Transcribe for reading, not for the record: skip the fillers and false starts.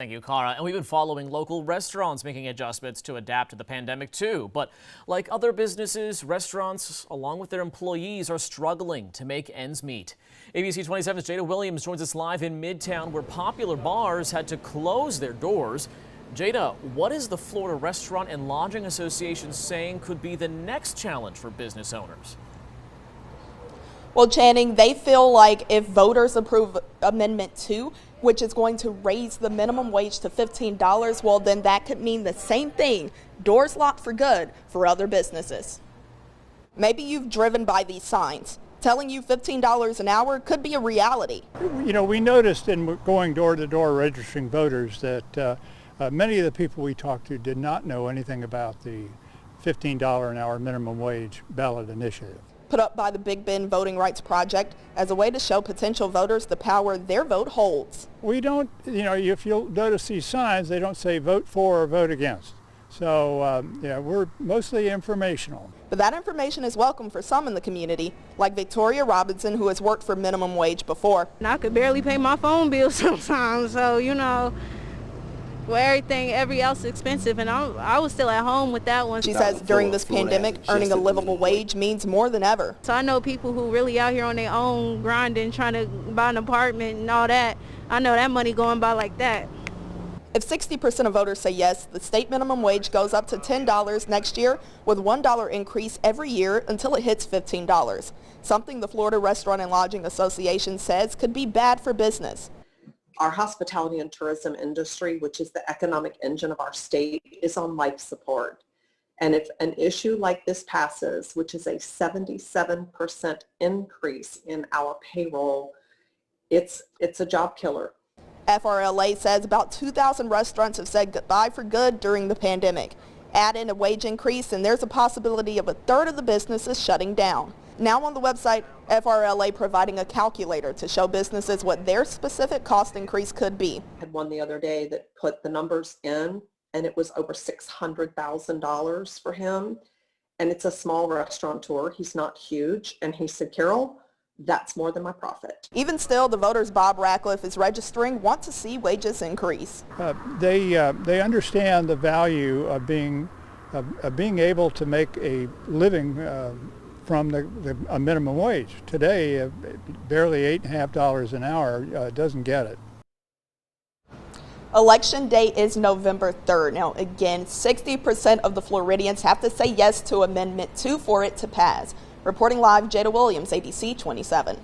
Thank you, Cara. And we've been following local restaurants making adjustments to adapt to the pandemic too. But like other businesses, restaurants, along with their employees, are struggling to make ends meet. ABC 27's Jada Williams joins us live in Midtown, where popular bars had to close their doors. Jada, what is the Florida Restaurant and Lodging Association saying could be the next challenge for business owners? Well, Channing, they feel like if voters approve Amendment 2, which is going to raise the minimum wage to $15, well, then that could mean the same thing, doors locked for good for other businesses. Maybe you've driven by these signs. Telling you $15 an hour could be a reality. You know, we noticed in going door to door registering voters that many of the people we talked to did not know anything about the $15 an hour minimum wage ballot initiative. Put up by the Big Bend Voting Rights Project as a way to show potential voters the power their vote holds. We don't, you know, if you'll notice these signs, they don't say vote for or vote against. So, yeah, we're mostly informational. But that information is welcome for some in the community, like Victoria Robinson, who has worked for minimum wage before. And I could barely pay my phone bill sometimes, so, you know, well, every else is expensive, and I was still at home with that one. She says during this pandemic, earning a livable wage means more than ever. So I know people who really out here on their own grinding, trying to buy an apartment and all that. I know that money going by like that. If 60% of voters say yes, the state minimum wage goes up to $10 next year, with $1 increase every year until it hits $15, something the Florida Restaurant and Lodging Association says could be bad for business. Our hospitality and tourism industry, which is the economic engine of our state, is on life support. And if an issue like this passes, which is a 77% increase in our payroll, it's a job killer. FRLA says about 2,000 restaurants have said goodbye for good during the pandemic. Add in a wage increase and there's a possibility of a third of the businesses shutting down. Now on the website, FRLA providing a calculator to show businesses what their specific cost increase could be. I had one the other day that put the numbers in, and it was over $600,000 for him. And it's a small restaurateur. He's not huge. And he said, Carol, that's more than my profit. Even still, the voters Bob Ratcliffe is registering want to see wages increase. They understand the value of being able to make a living from a minimum wage. Today, barely $8.50 an hour doesn't get it. Election day is November 3rd. Now, again, 60% of the Floridians have to say yes to Amendment 2 for it to pass. Reporting live, Jada Williams, ABC 27.